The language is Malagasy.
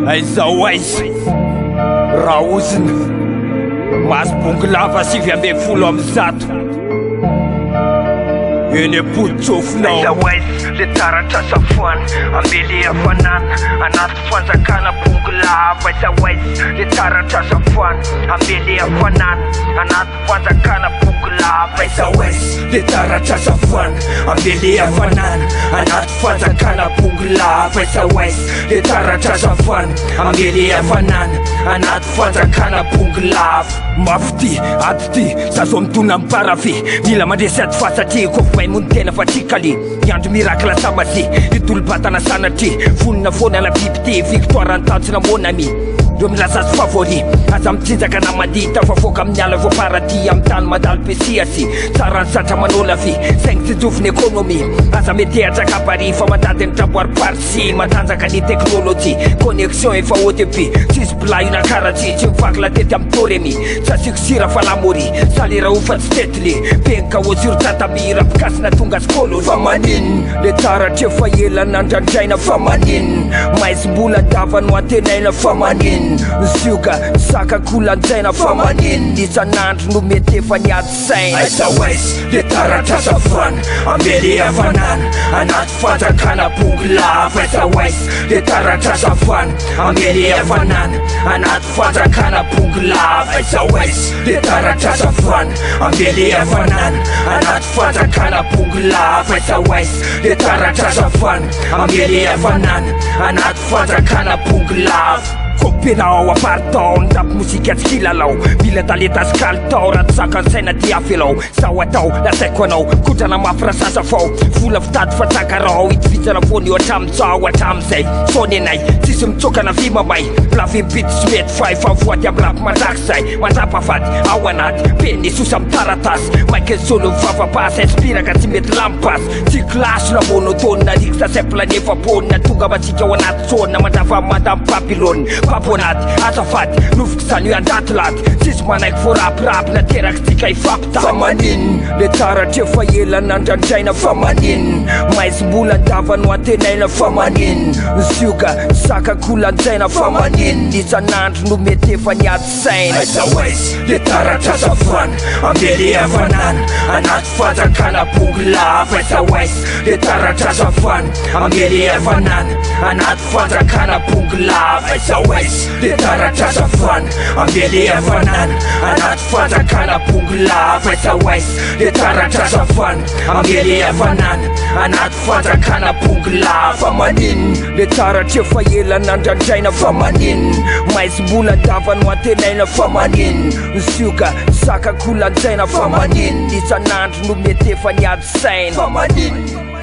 Aizao aizy raha ozina masibongy lava 7 amby zato eny apoditsofinao. Aizao aizy le taratra safoany ambele hafanana anaty fanjakana bongy lava. Aizao aizy le taratra safoany ambele hafanana anaty fanjakana bongy lava. Aizao aizy le taratra safoany ambele hafanana anaty fanjakana bongy lava. Aizao aizy le taratra safoany ambele hafanana anaty fanjakana bongy lava. Mafy ty ady ty zazo mitona miparafy mila mandresy ady fa satria kofa may mony tena fa trikaly iandro mirakla samazy nitolo-batana sanatry vonina foana la biby ty victoire antanjona monami reo milazazy favori aza mitsinjaka namadita fa foka amin'ny ala vo parati amin'ny tany mandalo pesiasy tsara ny satra manola vy saigny tijoviny ekonomi aza metehatra kabary fa mandady ny traboary parsy matanjaka ny teknôlôjy connexion efa au début tsisy blayona karatsy tsy mivakila tety amin'ny toremi sasiko sira fa lamori salira ofa tsy tetily penka oziro tatamira pikasina tonga skolo fa maniny le taratra efa ela nandrandraina fa maniny maizim-bola dava no antenaina fa maniny sioka saka kolanjaina fa maniny isanandro no mety efa niady saina. Aizao aizy le taratra safoany ambele hafanana anaty fanjakana bongy lava. Aizao aizy le taratra safoany ambele hafanana anaty fanjakana bongy lava. Aizao aizy le taratra safoany ambele hafanana anaty fanjakana bongy lava. Aizao aizy le taratra safoany ambele hafanana anaty fanjakana bongy lava. Kopinao apartao ndrapy mozika atsikilalao mila taleta sy kalitao raha tsy saka ny saina ty afy alao sao atao lasaiko anao kodrana mafy rasasa fao vola fitady fa takarao itivitsana foany io atramitsao atramizay sony anay tsisy mitsokana vy mamay lavy mipity sy mety fay fa voaty amy rapy mandraky zay mandrapafady ao anaty penny sosa amy taratasy maike solo mivavapasy inspiraka tsy mety lampasy tsy klasy na monotone na riky sasemplane efa-ponina tonga matsika ao anaty sôna mandrafa madame Babylone paponady azafady nofoky zany io andaty laty tsisy manaiky vo rapirapy nateraky tsika ifapita fa maniny le taratra efa ela nandrandraina fa maniny maizim-bola dava no antenaina fa maniny sioka saka kolanjaina fa maniny isanandro no mety efa niady saina. Aizao aizy le taratra safoany ambele hafanana anaty fanjakana bongy lava. Aizao aizy le taratra safoany ambele hafanana anaty fanjakana bongy lava. Aizao aizy le taratra safoany ambele hafanana anaty fanjakana bongy lava. Aizao aizy le taratra safoany ambele hafanana anaty fanjakana bongy lava. Maniny le taratra efa ela nandrandraina fa maniny maizim-bola dava no antenaina fa maniny sioka saka kolanjaina fa maniny isanandro no mety efa niady saina fa maniny.